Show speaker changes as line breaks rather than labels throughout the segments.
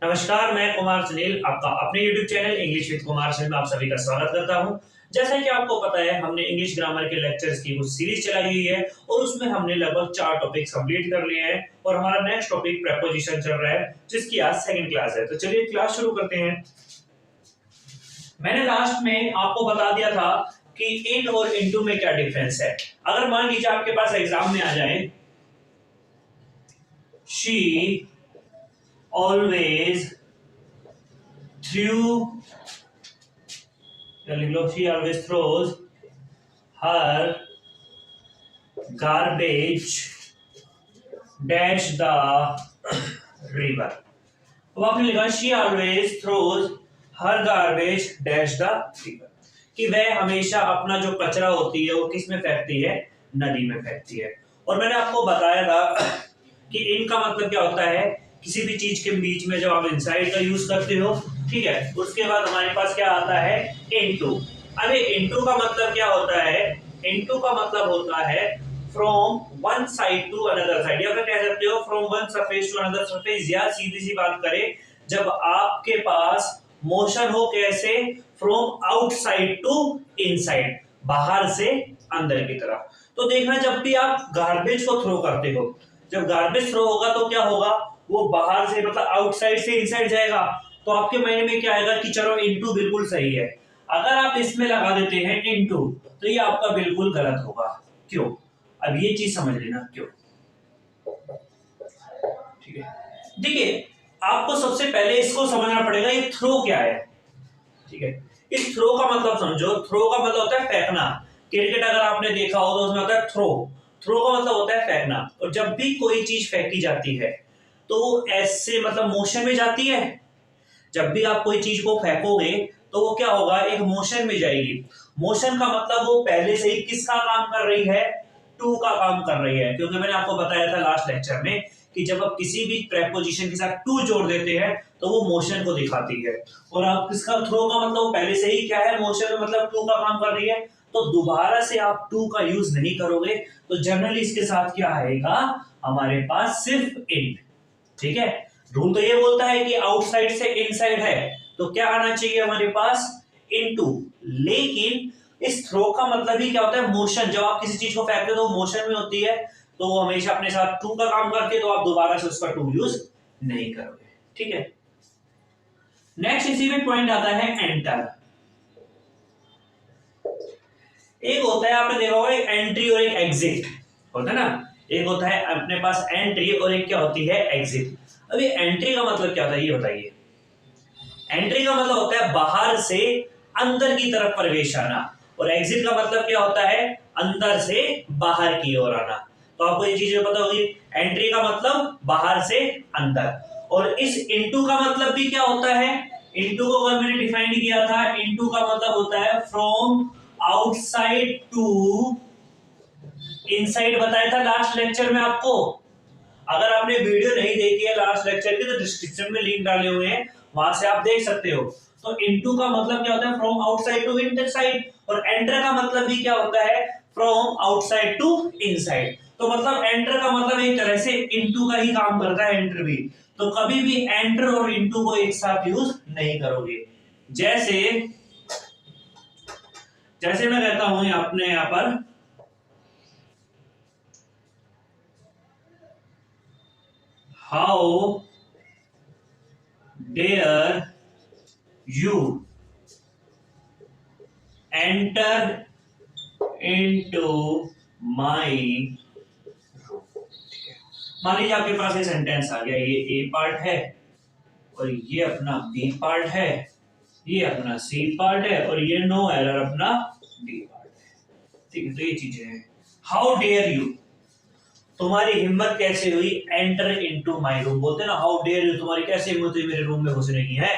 नमस्कार, मैं कुमार सुनील आपका अपने YouTube channel English with Kumar Sunil में आप सभी का स्वागत करता हूं। जैसा कि आपको पता है, हमने इंग्लिश ग्रामर के लेक्चर्स की कुछ सीरीज चलाई हुई है और उसमें हमने लगभग 4 टॉपिक्स कंप्लीट कर लिए हैं और हमारा नेक्स्ट टॉपिक प्रेपोजिशन चल रहा है, जिसकी आज सेकंड क्लास है। तो चलिए क्लास शुरू करते हैं। मैंने लास्ट में आपको बता दिया था कि इन और इनटू में क्या डिफरेंस है। अगर मान लीजिए आपके पास एग्जाम में आ जाए, she always threw she always throws her garbage dash the river। अब आपने लिखा she always throws her garbage dash the river, कि वह हमेशा अपना जो कचरा होती है वो किस में फेंकती है, नदी में फेंकती है। और मैंने आपको बताया था कि इनका मतलब क्या होता है, किसी भी चीज के बीच में जब आप इनसाइड का यूज करते हो, ठीक है, उसके बाद हमारे पास क्या आता है, इनटू। अब इनटू का मतलब क्या होता है, इनटू का मतलब होता है from one side to another side, या फिर कह सकते हो from one surface to another surface, या सीधी सी बात करें, जब आपके पास मोशन हो कैसे, फ्रॉम आउटसाइड टू इनसाइड, बाहर से अंदर की तरफ। तो देखना, जब भी आप गार्बेज को थ्रो करते हो, जब गार्बेज थ्रो होगा तो क्या होगा, वो बाहर से मतलब आउटसाइड से इनसाइड जाएगा। तो आपके माइंड में क्या आएगा कि चलो इनटू बिल्कुल सही है। अगर आप इसमें लगा देते हैं इनटू, तो ये आपका बिल्कुल गलत होगा। क्यों? अब ये चीज समझ लेना क्यों। ठीक है, देखिए, आपको सबसे पहले इसको समझना पड़ेगा ये थ्रो क्या है। ठीक है, इस थ्रो का मतलब समझो। थ्रो का मतलब होता है फेंकना। क्रिकेट अगर आपने देखा हो तो उसमें होता है थ्रो। थ्रो का मतलब होता है फेंकना। और जब भी कोई चीज फेंकी जाती है तो वो ऐसे मतलब मोशन में जाती है। जब भी आप कोई चीज को फेंकोगे तो वो क्या होगा, एक मोशन में जाएगी। मोशन का मतलब वो पहले से ही किसका काम कर रही है, टू का काम कर रही है। क्योंकि मैंने आपको बताया था लास्ट लेक्चर में कि जब आप किसी भी प्रेपोजिशन के साथ टू जोड़ देते हैं तो वो मोशन को दिखाती है। और आप किसका थ्रो का मतलब पहले से ही क्या है, मोशन में मतलब टू का काम कर रही है। तो दोबारा से आप टू का यूज नहीं करोगे, तो जनरली इसके साथ क्या आएगा, हमारे पास सिर्फ इन। ठीक है, रूल तो ये बोलता है कि आउटसाइड से इनसाइड है, तो क्या आना चाहिए हमारे पास, इनटू। लेकिन इस थ्रो का मतलब ही क्या होता है, मोशन। जब आप किसी चीज को फेंकते हो तो मोशन में होती है, तो वो हमेशा अपने साथ टू का काम करती है, तो आप दोबारा से उसका टू यूज नहीं करोगे। ठीक है, नेक्स्ट इसी में पॉइंट आता है एंटर। एक होता है, आपने देखा होगा, एक एंट्री और एक एग्जिट होता है ना। एक होता है अपने पास एंट्री और एक क्या होती है, एग्जिट। अभी एंट्री का मतलब क्या होता है ये बताइए। एंट्री का मतलब होता है बाहर से अंदर की तरफ प्रवेश आना, और एग्जिट का मतलब क्या होता है, अंदर से बाहर की ओर आना। तो आपको ये चीजें पता होगी। एंट्री का मतलब बाहर से अंदर, और इस इनटू का मतलब भी क्या होता है। इनटू को अगर मैंने डिफाइन किया था, इनटू का मतलब होता है फ्रॉम आउटसाइड टू इनसाइड, बताया था लास्ट लेक्चर में आपको। अगर आपने वीडियो नहीं देखी है लास्ट लेक्चर की, तो डिस्क्रिप्शन में लिंक डाले हुए हैं, वहां से आप देख सकते हो। तो इनटू का मतलब क्या होता है, फ्रॉम आउटसाइड टू इनसाइड। और एंटर का मतलब भी क्या होता है, फ्रॉम आउटसाइड टू इनसाइड। तो मतलब एंटर का मतलब एक तरह से इनटू का ही काम करता है, एंटर भी। तो कभी भी एंटर और इनटू को एक साथ यूज नहीं करोगे। जैसे जैसे मैं कहता हूं अपने यहां पर, how dare you enter into my room। मान लीजिए आपके पास ये सेंटेंस आ गया, ये ए पार्ट है और ये अपना बी पार्ट है, ये अपना सी पार्ट है, और ये नो एरर अपना डी पार्ट है। ठीक है, तो ये चीजें हैं। हाउ डेयर यू, तुम्हारी हिम्मत कैसे हुई, एंटर इनटू माय रूम। बोलते ना, हाउ डेयर यू, तुम्हारी कैसे हिम्मत हुई मेरे रूम में घुसने की है,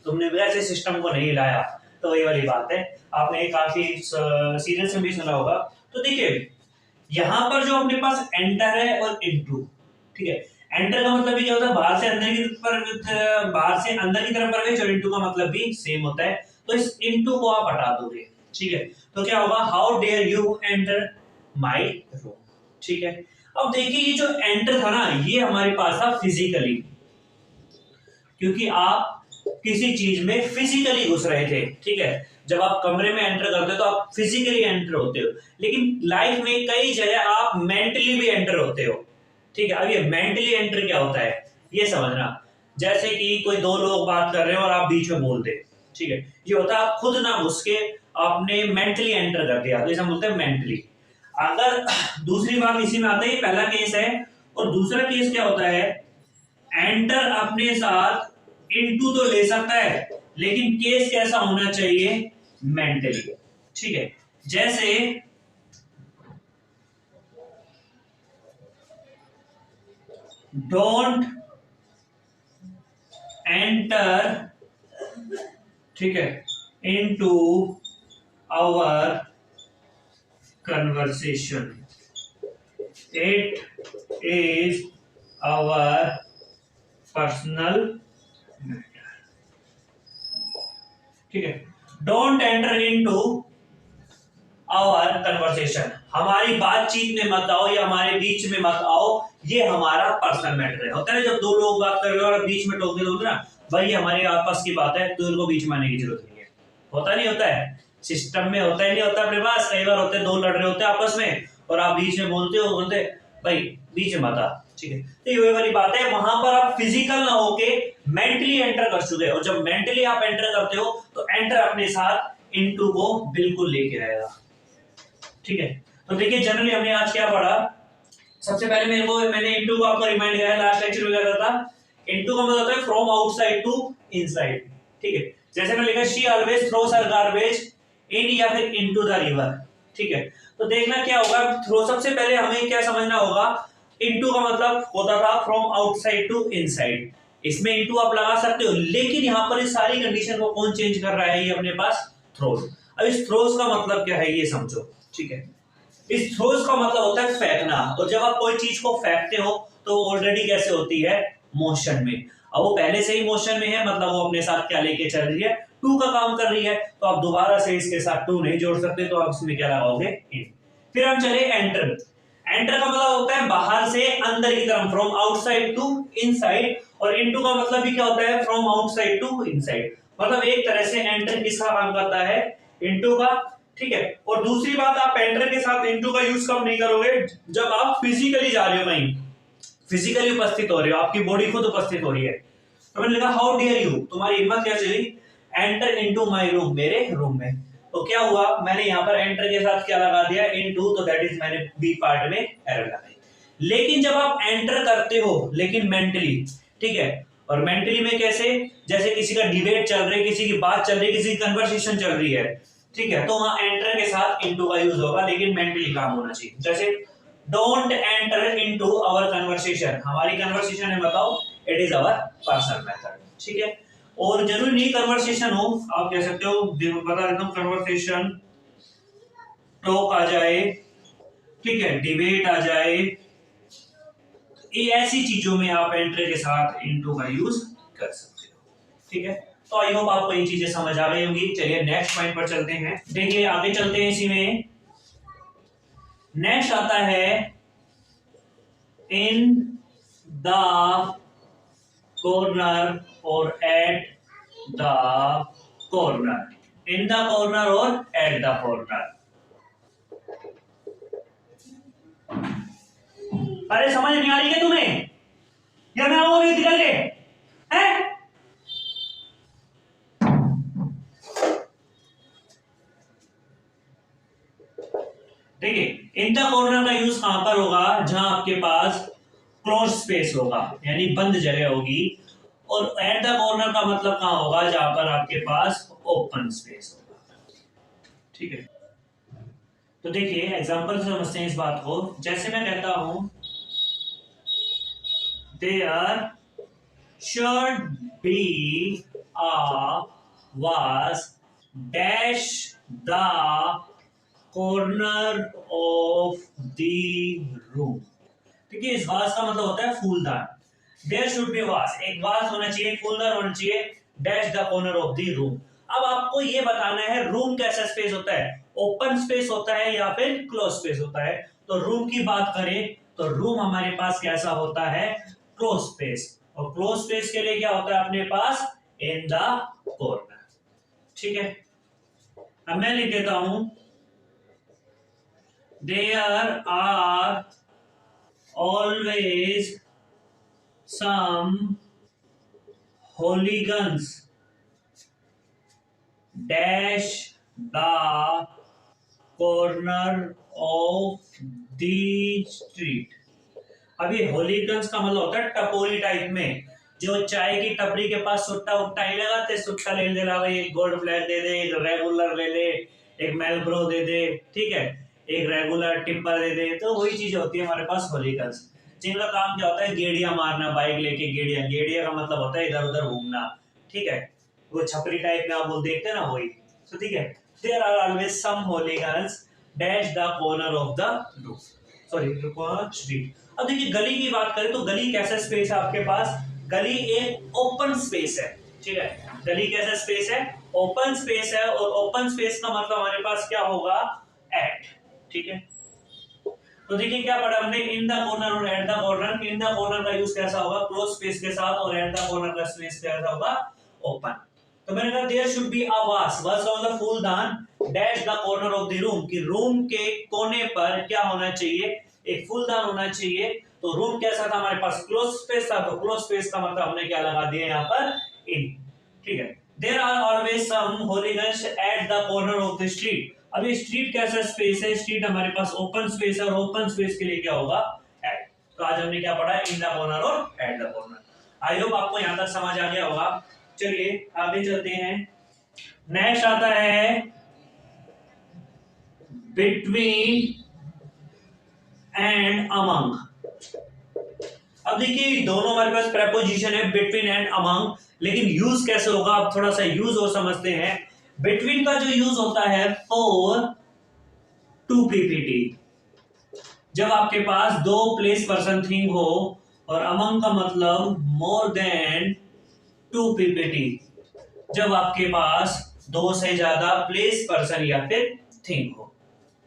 तुमने वैसे सिस्टम को नहीं लाया। तो वही वाली बात है, आपने काफी सीरियस में भी सुना होगा। तो देखिए, यहां पर जो अपने पास एंटर है और इनटू, ठीक है, एंटर का मतलब भी क्या होता है, बाहर से अंदर की तरफ, बाहर से अंदर की तरफ प्रवेश, और इनटू का मतलब भी सेम होता है। तो इस इनटू को आप हटा दोगे, ठीक है, तो क्या होगा, how dare you enter my room. ठीक है, अब देखिए, ये जो एंटर था ना, ये हमारे पास था फिजिकली। क्योंकि आप किसी चीज में फिजिकली घुस रहे थे, ठीक है। जब आप कमरे में एंटर करते हो तो आप फिजिकली एंटर होते हो, लेकिन लाइफ में कई जगह आप मेंटली भी एंटर होते हो, ठीक है। अब ये मेंटली एंटर क्या होता है ये समझना। जैसे कि कोई दो लोग बात कर रहे हैं और आप बीच में बोल दे, ठीक है, ये होता है आप खुद ना घुस के आपने मेंटली एंटर कर दिया, तो इसे बोलते हैं मेंटली। अगर दूसरी बात इसी में आता है, ये पहला केस है, और दूसरा केस क्या होता है, एंटर अपने साथ इनटू तो ले सकता है, लेकिन केस कैसा होना चाहिए, मेंटली, ठीक है। जैसे डोंट एंटर, ठीक है, into our conversation, it is our personal matter, ठीक है। Don't enter into our conversation, हमारी बातचीत में मत आओ या हमारे बीच में मत आओ, ये हमारा पर्सनल मैटर है। होता है जब दो लोग बात कर रहे हो और बीच में टोक दे ना, भाई हमारे आपस की बात है, तो इनको बीच में आने की जरूरत नहीं है। होता नहीं होता है सिस्टम में, होता ही नहीं होता अपने पास। कई बार होते हैं दो लड़ रहे होते हैं आपस में और आप बीच में बोलते हो, बोलते भाई बीच में मत आ, ठीक है। तो ये वाली बात है, वहां पर आप फिजिकल ना होके मेंटली एंटर कर चुके हो। जब मेंटली आप एंटर करते हो तो एंटर अपने साथ इनटू को बिल्कुल लेके आएगा, ठीक है। तो देखिए जनरली हमने आज क्या पढ़ा, सबसे पहले मैंने इनटू को आपको रिमाइंड किया, लास्ट लेक्चर में क्या था, इनटू का मतलब होता है फ्रॉम आउटसाइड टू इनसाइड, ठीक है। जैसे मैं लिखा she always throws her garbage इन या फिर इनटू द रिवर, ठीक है। तो देखना क्या होगा, थ्रो सबसे पहले हमें क्या समझना होगा, इनटू का मतलब होता था फ्रॉम आउटसाइड टू इनसाइड, इसमें इनटू आप लगा सकते हो, लेकिन यहां पर इस सारी कंडीशन को कौन चेंज कर रहा है, ये अपने पास थ्रोस। अब इस थ्रोस का मतलब क्या है ये समझो, ठीक है। इस थ्रोस का मतलब होता है फेंकना, और जब आप कोई चीज को फेंकते हो तो ऑलरेडी कैसे होती है, मोशन में। अब वो पहले से ही मोशन में है, मतलब वो अपने साथ क्या लेके चल रही है, टू का काम कर रही है, तो आप दोबारा से इसके साथ टू नहीं जोड़ सकते, तो आप इसमें क्या लगाओगे, इन। फिर हम चले एंटर। एंटर का मतलब होता है बाहर से अंदर की तरफ, फ्रॉम आउटसाइड टू इनसाइड, और इनटू का मतलब भी क्या होता है, फ्रॉम आउटसाइड टू इनसाइड। मतलब एक तरह से एंटर किसका काम करता है, इनटू का, ठीक है। और दूसरी बात, आप एंटर के साथ इनटू का यूज कब नहीं करोगे, जब आप फिजिकली जा रहे हो, कहीं फिजिकली उपस्थित हो रहे हो, आपकी बॉडी खुद उपस्थित हो रही है। तो मैंने लिखा हाउ डियर यू, तुम्हारी हिम्मत कैसे हुई, एंटर इनटू माय रूम, मेरे रूम में। तो क्या हुआ, मैंने यहां पर एंटर के साथ क्या लगा दिया, इनटू, तो दैट इज मैंने बी पार्ट में एरर लगाई। लेकिन जब आप एंटर करते हो, लेकिन मेंटली, ठीक है, और मेंटली में कैसे, जैसे किसी का डिबेट चल रही है, किसी की बात चल रही है, किसी की कन्वर्सेशन चल रही है, ठीक है, तो वहां एंटर के साथ इनटू का यूज होगा, लेकिन मेंटली काम होना चाहिए। जैसे don't enter into our conversation, हमारी कन्वर्सेशन है बताओ, it is our personal matter, ठीक है। और जरूरी नहीं कन्वर्सेशन हो, आप कह सकते हो, बता देता हूं, कन्वर्सेशन टॉक आ जाए, ठीक है, डिबेट आ जाए, ये ऐसी चीजों में आप एंटर के साथ इनटू का यूज कर सकते हो, ठीक है। तो आई होप आपको ये चीजें समझ आ गई होंगी। चलिए नेक्स्ट पॉइंट पर चलते हैं, देखिए आगे चलते हैं। इसी में नेक्स्ट आता है इन द कॉर्नर और eight the corner, in the corner और एट द कॉर्नर। अरे समझ नहीं आ रही है तुम्हें, या मैं आऊं अभी निकल के, हैं? देखिए इन द कॉर्नर का यूज कहां पर होगा, जहां आपके पास क्लोज स्पेस होगा, यानी बंद जगह होगी। और एट द कॉर्नर का मतलब कहां होगा, जहां पर आपके पास ओपन स्पेस होगा, ठीक है। तो देखिए एग्जांपल से समझते हैं इस बात को। जैसे मैं कहता हूं there should be a was dash the corner of the room, ठीक है। इस वास का मतलब होता है फूलदान। देयर शुड बी वास, एक वास होना चाहिए, फूलदान होना चाहिए, dash the corner of the room. अब आपको ये बताना है रूम कैसा स्पेस होता है, ओपन स्पेस होता है या फिर क्लोज स्पेस होता है। तो रूम की बात करें तो रूम हमारे पास कैसा होता है, क्लोज स्पेस, और क्लोज स्पेस के लिए क्या होता है अपने पास, इन द कॉर्नर। ठीक है, अब मैं लिख देता हूं there are always some hooligans dash the corner of the street। अभी होलीगन्स का मतलब होता है टपोरी टाइप में, जो चाय की टपरी के पास सुट्टा उट्टा ही लगाते, सुट्टा ले ले भाई, एक गोल्ड फ्लैग दे दे, एक रेगुलर ले ले, एक मेलब्रो दे दे, ठीक है, एक रेगुलर टिप्पर दे दे। तो वही चीज होती है हमारे पास होलीगन्स, जिनका काम क्या होता है, गेड़िया मारना, बाइक लेके गेड़िया, गेड़िया का मतलब होता है इधर उधर घूमना। ठीक है, वो छपरी टाइप में आप वो देखते हैं ना, वही। तो ठीक है, there are always some hooligans dash the corner of the road, sorry street. अब देखिए गली की बात करें तो गली कैसा स्पेस है आपके पास, गली एक ओपन स्पेस है। ठीक है, गली कैसा स्पेस है, ओपन स्पेस है, और ओपन स्पेस का मतलब हमारे पास क्या होगा, एट। ठीक है, तो देखिए क्या पढ़ा हमने, इन द कॉर्नर और eight the corner. In the corner का यूज कैसा होगा, क्लोज स्पेस के साथ, और एट द कॉर्नर का स्पेस कैसा होगा, ओपन। तो मैंने कहा देयर शुड बी अ वास, वास का मतलब फूलदान, dash the corner of the room, कि रूम के कोने पर क्या होना चाहिए, एक फूलदान होना चाहिए। तो रूम कैसा था हमारे पास, क्लोज स्पेस था, तो क्लोज स्पेस का मतलब हमने क्या लगा दिया यहाँ पर, इन। ठीक है, देयर आर ऑलवेज सम हooligans at the corner of the street. अभी स्ट्रीट कैसा स्पेस है, स्ट्रीट हमारे पास ओपन स्पेस है, और ओपन स्पेस के लिए क्या होगा, एट। तो आज हमने क्या पढ़ा, इन द कॉर्नर और eight the corner. I hope आपको यहां तक समझ आ गया होगा। चलिए आगे चलते हैं। नेक्स्ट आता है बिटवीन एंड अमंग। अब देखिए दोनों हमारे पास प्रेपोजिशन है, बिटवीन एंड अमंग, लेकिन यूज कैसे होगा, आप थोड़ा सा यूज और समझते हैं। बिटवीन का जो यूज होता है फॉर टू पीपीटी, जब आपके पास दो प्लेस पर्सन थिंग हो, और अमंग का मतलब मोर देन टू पीपीटी, जब आपके पास दो से ज्यादा प्लेस पर्सन या फिर थिंग हो।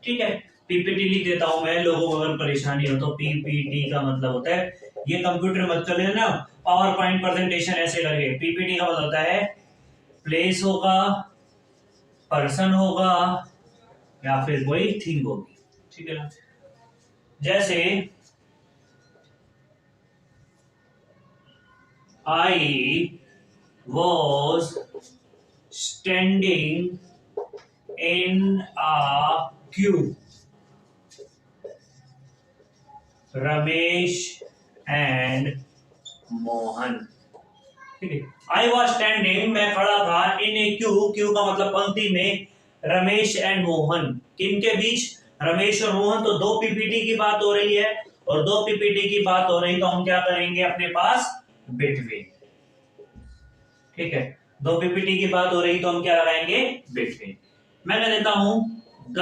ठीक है, पीपीटी लिख देता हूं मैं, लोगों को अगर परेशानी हो तो। पीपीटी का मतलब होता है, ये कंप्यूटर मत कर लेना, पावर पॉइंट प्रेजेंटेशन ऐसे करके। पीपीटी का मतलब होता है प्लेस होगा, पर्सन होगा, या फिर कोई थिंग होगी। ठीक है ना, जैसे I was standing in a Q, Ramesh and Mohan. ठीक है, आई वॉज स्टैंडिंग, मैं खड़ा था, इन ए क्यू, क्यू का मतलब पंक्ति में, रमेश एंड मोहन, किनके बीच, रमेश और मोहन। तो दो पीपीटी की बात हो रही है, और दो पीपीटी की बात हो रही, तो हम क्या करेंगे अपने पास, बिटवीन। ठीक है, दो पीपीटी की बात हो रही तो हम क्या लगाएंगे, बिटवीन। मैं कह देता हूं the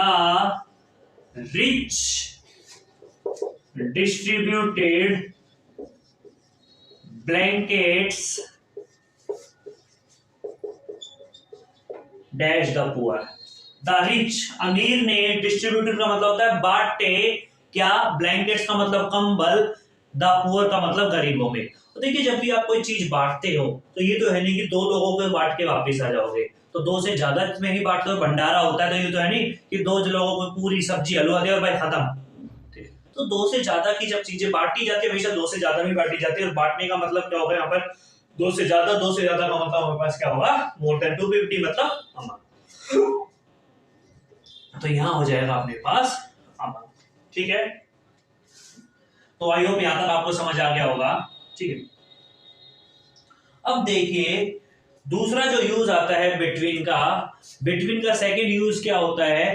rich distributed blankets dash the poor. The rich, अमीर ने, डिस्ट्रीब्यूटेड का मतलब होता है बांटे, क्या, ब्लैंकेट्स का मतलब कंबल, द पुअर का मतलब गरीबों में। तो देखिए जब भी आप कोई चीज बांटते हो, तो ये तो है नहीं कि दो लोगों को बांट के वापस आ जाओगे, तो दो से ज्यादा में ही बांटते हो, भंडारा होता है, तो ये तो है नहीं कि दो लोगों को पूरी सब्जी हलवा दे और भाई खत्म। तो दो से ज्यादा की जब चीजें बांटी जाती है, हमेशा दो से ज्यादा भी बांटी जाती है, और बांटने का मतलब क्या होगा यहाँ पर, दो से ज्यादा, दो से ज्यादा का मतलब हमारे पास क्या होगा, मोर देन 250, मतलब अमंग। तो यहां हो जाएगा अपने पास अमंग। ठीक है, तो आई होप यहां तक आपको समझ आ गया होगा। ठीक है, अब देखिए दूसरा जो यूज आता है बिटवीन का, बिटवीन का सेकंड यूज क्या होता है,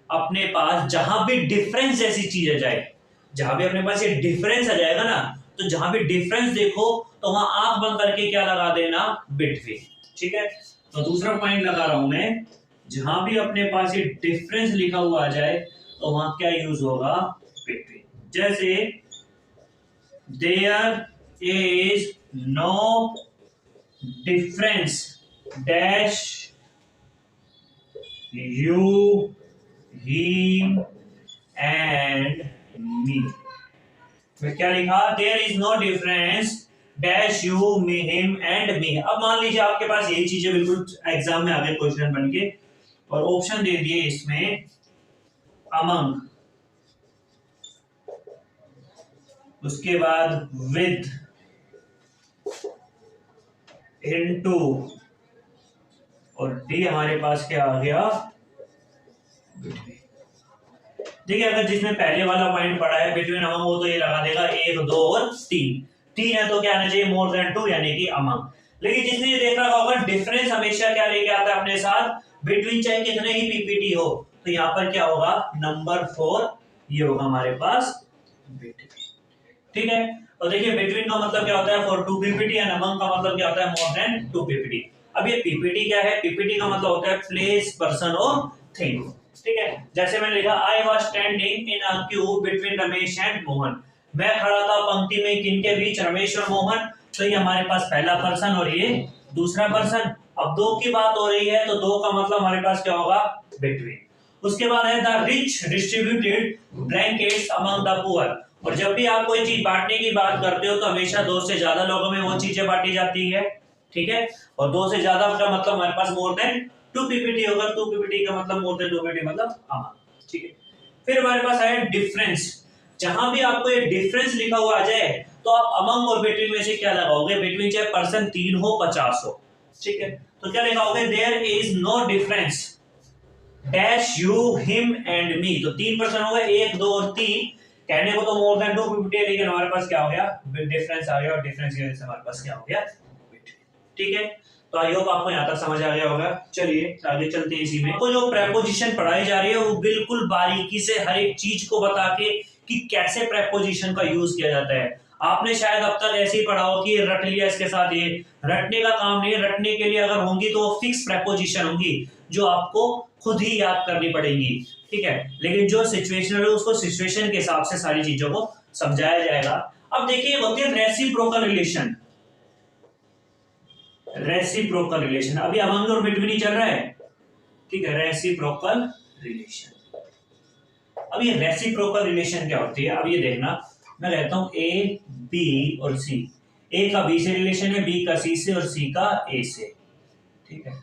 अपने पास जहां भी डिफरेंस जैसी चीज आ जाए, जहां भी अपने पास ये डिफरेंस आ जाएगा ना, तो जहां भी डिफरेंस देखो तो वहां आंख बंद करके क्या लगा देना, बिटवीन। ठीक है, तो दूसरा पॉइंट लगा रहा हूं मैं, जहां भी अपने पास ये डिफरेंस लिखा हुआ आ जाए तो वहां क्या यूज होगा, बिटवीन। जैसे there is no difference dash you, him and me. मैं क्या लिखा, there is no difference dash you me him and me. अब मान लीजिए आपके पास यही चीजें बिल्कुल एग्जाम में आ गए क्वेश्चन बन के और ऑप्शन दे दिए इसमें अमंग, उसके बाद विद, इनटू, और डी हमारे पास क्या आ गया बिटवीन। देखिए अगर जिसने पहले वाला पॉइंट पढ़ा है बिटवीन अमंग वो तो ये लगा देगा 1 2 और 3, 3 है तो क्या आना चाहिए मोर देन 2 यानी कि अमंग। लेकिन जिसने ये देख रखा होगा डिफरेंस हमेशा क्या लेके आता है अपने साथ, बिटवीन चाहे कितने ही पीपीटी हो, तो यहाँ पर क्या होगा नंबर 4, ये होगा हमारे पास बिटवीन। ठीक है, और देखिए बिटवीन का मतलब क्या होता है फॉर 2 पीपीटी एंड अमंग का मतलब क्या होता है मोर देन 2 पीपीटी। अब ये पीपीटी क्या है, पीपीटी का मतलब होता है प्लेस पर्सन और थिंग। ठीक है, जैसे मैंने लिखा I was standing in a Q between Ramesh and Mohan, मैं खड़ा था पंक्ति में किनके बीच, रमेश और मोहन। तो ये हमारे पास पहला पर्सन और ये दूसरा पर्सन। अब दो की बात हो रही है तो दो का मतलब हमारे पास क्या होगा बिटवीन। उसके बाद है the rich distributed blankets among the poor, और जब भी आप कोई चीज बांटने की बात करते हो तो हमेशा दो से ज्यादा लोगों में वो चीजें बांटी जाती है। ठीक है, और दो से ज्यादा का मतलब हमारे पास मोर देन 2 पीपीटी होगा, 2 पीपीटी का मतलब मोर देन 2 पीपीटी मतलब अमंग। ठीक है, फिर हमारे पास है डिफरेंस। जहां भी आपको ये डिफरेंस लिखा हुआ आ जाए तो आप अमंग और बिटवीन में से क्या लगाओगे, बिटवीन चाहे पर्सन 3 हो 50 हो। ठीक है, तो क्या लिखाओगे there is no difference dash you him and me. तो 3 पर्सन हो गए 1 2 और 3, कहने को तो मोर देन 2 पीपीटी है लेकिन हमारे पास क्या हो गया डिफरेंस आ गया, और डिफरेंस की वजह से हमारे पास क्या हो गया बिटवीन। ठीक है, तो आई होप आपको यहाँ तक समझ आ गया होगा। चलिए आगे चलते हैं। इसी में तो जो प्रेपोजिशन पढ़ाई जा रही है वो बिल्कुल बारीकी से हर एक चीज को बता के कि कैसे प्रेपोजिशन का यूज किया जाता है। आपने शायद अब तक ऐसे ही पढ़ा हो कि रट लिया इसके साथ, ये रटने का काम नहीं है। रटने के लिए अगर होंगी तो वो फिक्स प्रेपोजिशन होंगी जो आपको खुद ही याद करनी पड़ेगी। ठीक है, लेकिन जो सिचुएशनल है उसको सिचुएशन के हिसाब से सारी चीजों को समझाया जाएगा। अब देखिए होती है रेसिप्रोकल रिलेशन। रेसिप्रोकल रिलेशन अभी अमंग और बिटवीन ही चल रहा है। ठीक है, रेसिप्रोकल रिलेशन। अब ये रेसिप्रोकल रिलेशन क्या होती है, अब ये देखना, मैं कहता हूं ए बी और सी, ए का बी से रिलेशन है, बी का सी से और सी का ए से। ठीक है,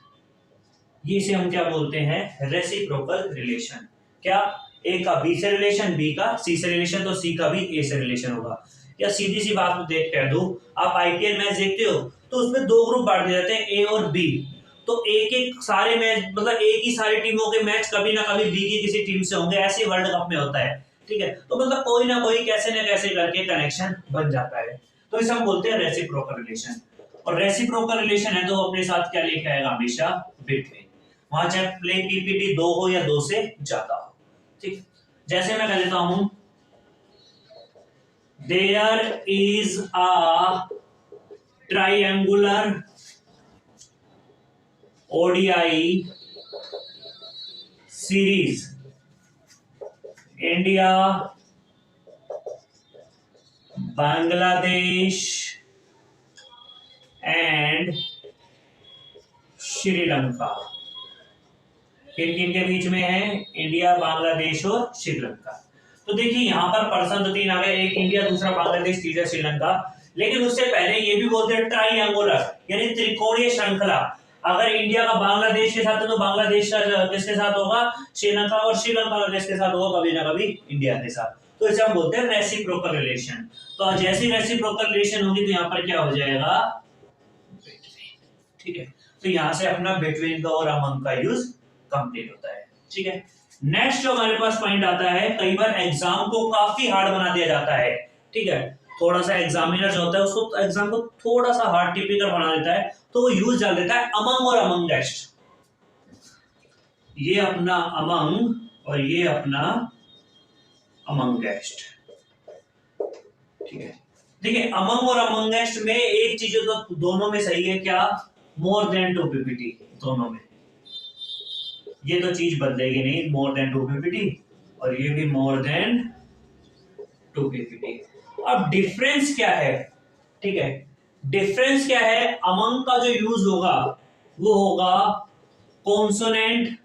ये से हम क्या बोलते हैं रेसिप्रोकल रिलेशन। क्या ए का बी से रिलेशन, बी का सी से रिलेशन, तो सी का भी ए से रिलेशन होगा। या सीधी सी बात में देख कह दूं, आप आईपीएल मैच देखते हो तो उसमें 2 ग्रुप बांट दिए जाते हैं ए और बी। तो एक एक सारे मैच मतलब एक ही सारी टीमों के मैच कभी ना कभी बी की किसी टीम से होंगे, ऐसे वर्ल्ड कप में होता है। ठीक है, तो मतलब कोई ना कोई कैसे ना कैसे करके कनेक्शन बन जाता है, तो इसे हम बोलते हैं रेसिप्रोकल रिलेशन। और रेसिप्रोकल रिलेशन है तो अपने साथ क्या लेके आएगा हमेशा बिटवीन, वहां चाहे प्ले पीपीटी 2 हो या 2 से ज्यादा हो। ठीक, जैसे मैं कह देता हूं there is a triangular ODI series India Bangladesh and Sri Lanka. किन किन के बीच में है, इंडिया बांग्लादेश और श्रीलंका। तो देखिए यहां पर पर्सन तो 3 आ गए, एक इंडिया दूसरा बांग्लादेश तीसरा श्रीलंका। लेकिन उससे पहले ये भी बोलते हैं ट्राइंगुलर यानी त्रिकोणीय श्रृंखला। अगर इंडिया का बांग्लादेश के साथ है तो बांग्लादेश का किसके साथ होगा श्रीलंका, और श्रीलंका का किसके साथ होगा कभी ना कभी इंडिया के साथ। तो इसे हम बोलते हैं रेसिप्रोकल रिलेशन। तो जैसी रेसिप्रोकल रिलेशन होगी तो यहाँ पर क्या हो जाएगा ठीक है, तो यहां से अपना बिटवीन का और अमंग का यूज कंप्लीट होता है। ठीक है, नेक्स्ट जो हमारे पास पॉइंट आता है, कई बार एग्जाम को काफी हार्ड बना दिया जाता है। ठीक है, थोड़ा सा एग्जामिनर जो होता है उसको एग्जाम को थोड़ा सा हार्ड टिपिकल बना देता है, तो वो यूज डाल देता है अमंग और अमंगेस्ट। ये अपना अमंग और ये अपना अमंगेस्ट। ठीक है, देखिए अमंग और अमंगेस्ट में एक चीज तो दोनों में सही है, क्या मोर देन 2 पीपीटी दोनों में, ये तो चीज बदलेगी नहीं, मोर देन 2 पीपीटी और ये भी मोर देन 2 पीपीटी। अब डिफरेंस क्या है, ठीक है, डिफरेंस क्या है, अमंग का जो यूज होगा वो होगा कॉन्सोनेंट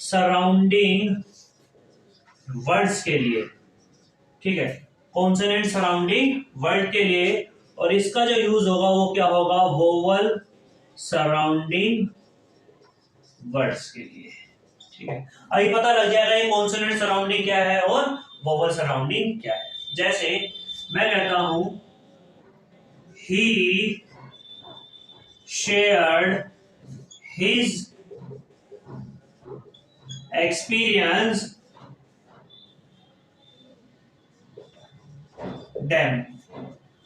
सराउंडिंग वर्ड्स के लिए। ठीक है, कॉन्सोनेंट सराउंडिंग वर्ड के लिए, और इसका जो यूज होगा वो क्या होगा, वोवल सराउंडिंग वर्ड्स के लिए। ठीक है, अभी पता लग जाएगा ये कॉन्सोनेंट सराउंडिंग क्या है और वोवल सराउंडिंग क्या है। जैसे मैं कहता हूं he shared his experience them.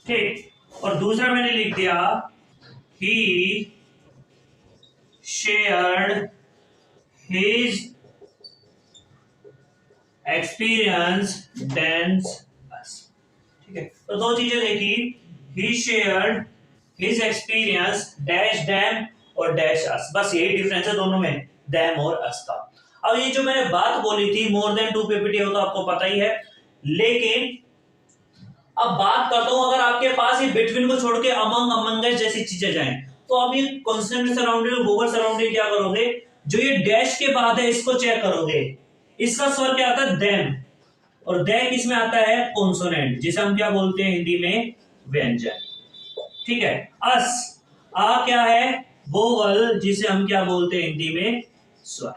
ठीक, और दूसरा मैंने लिख दिया he shared his experience dash us. ठीक है, तो दो चीजें देखी, he shared his experience dash them और डैश अस, बस यही डिफरेंस है दोनों में, डैम और अस का। अब ये जो मैंने बात बोली थी मोर देन 2 पीपीटी हो तो आपको पता ही है, लेकिन अब बात करता हूं अगर आपके पास ये बिटवीन को छोड़ के अमंग अमंगस जैसी चीजें जाएं, तो आप ये कॉन्सोनेंट सराउंडिंग और वोवल सराउंडिंग क्या करोगे, जो ये डैश के बाद है इसको चेक करोगे, इसका स्वर क्या आता है, देम, और दे किसमें आता है, कॉन्सोनेंट, जिसे हम क्या बोलते हैं हिंदी में, व्यंजन। ठीक है, अस, आ क्या है, वोवल, जिसे हम क्या बोलते हैं हिंदी में, स्वर।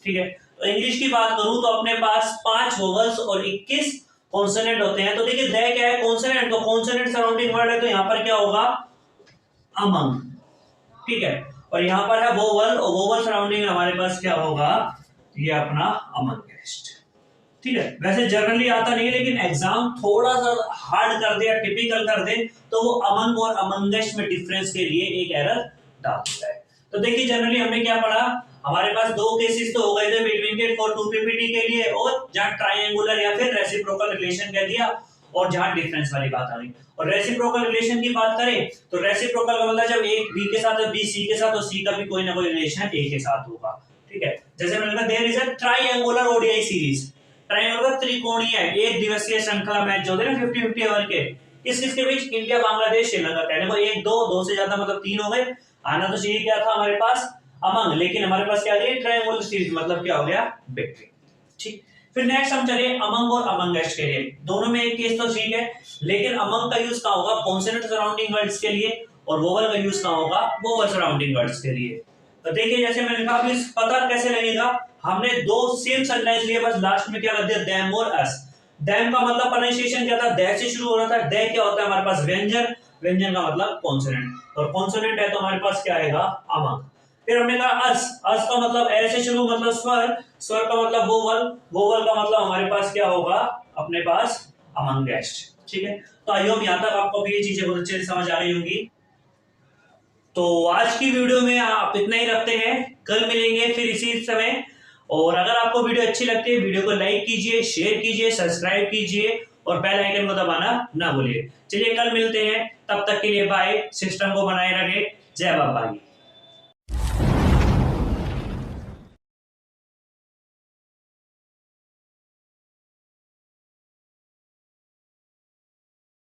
ठीक है, तो इंग्लिश की बात करूं तो अपने पास 5 वोवल्स और 21 कॉन्सोनेंट होते हैं। तो देखिए दे क्या है, कॉन्सोनेंट, तो कॉन्सोनेंट सराउंडिंग वर्ड है तो यहां पर क्या होगा, अमंग। ठीक है, और यहां पर है वोवल, और वोवल सराउंडिंग हमारे पास क्या होगा, ये अपना अमंगेस्ट। ठीक है, वैसे जनरली आता नहीं है, लेकिन एग्जाम थोड़ा सा हार्ड कर दे या टिपिकल कर दे तो वो अमंग और अमंगेस्ट में डिफरेंस के लिए एक एरर डाल देता है। तो देखिए जनरली हमने क्या पढ़ा, हमारे पास दो केसेस तो हो गए थे बिटवीन के फॉर 2 पीपीटी के लिए, और जहां ट्रायंगुलर या फिर रेसिप्रोकल रिलेशन कह दिया, और जहां डिफरेंस वाली बात आ गई। और रेसिप्रोकल रिलेशन की बात करें तो रेसिप्रोकल का मतलब जब एक बी के साथ है, बी सी के साथ, और सी का भी कोई ना कोई रिलेशन ए के साथ होगा। ठीक है, जैसे मैंने कहा there is a triangular ODI series, triangular त्रिकोणीय एक दिवसीय श्रृंखला मैच जो होते हैं 50-50 ओवर के, किस किस के बीच, इंडिया बांग्लादेश श्रीलंका, कहने को 1 2 2 से ज्यादा मतलब 3 हो गए, आना तो चाहिए क्या था हमारे पास, अमंग, लेकिन हमारे पास क्या है, ट्रायंगुलर सीरीज, मतलब क्या हो गया, बिटवीन। ठीक, फिर नेक्स्ट हम चलिए अमंग और अमंगेस्ट के लिए। दोनों में एक केस तो ठीक है, लेकिन अमंग का यूज कहां होगा, कॉन्सोनेंट सराउंडिंग वर्ड्स के लिए, और वोवल का यूज कहां होगा, वोवल सराउंडिंग वर्ड्स के लिए। तो देखिए जैसे मैंने कहा, अभी पता कैसे लगेगा, हमने दो सेम सेंटेंस लिए, बस लास्ट में क्या कर दिया, देम और अस। देम का मतलब प्रोनाउंसिएशन क्या था, दे से शुरू हो रहा था, दे क्या होता है हमारे पास, व्यंजन, व्यंजन का मतलब कॉन्सोनेंट, और कॉन्सोनेंट है तो हमारे पास क्या आएगा, अमंग। फिर हमने कहा अस, अस का मतलब ए से शुरू, मतलब स्वर, स्वर का मतलब वोवल, वोवल का मतलब हमारे पास क्या होगा, अपने पास अमंगेस्ट। ठीक है, तो आई होप यहां तक आपको भी ये चीजें बहुत अच्छे से समझ आ रही होंगी। तो आज की वीडियो में आप इतना ही रखते हैं, कल मिलेंगे फिर इसी समय। और अगर आपको वीडियो अच्छी लगती है, वीडियो को लाइक कीजिए, शेयर कीजिए, सब्सक्राइब कीजिए, और बेल आइकन को दबाना ना भूलिए। चलिए कल मिलते हैं, तब तक के लिए बाय, सिस्टम को बनाए रखें, जय बाबा की।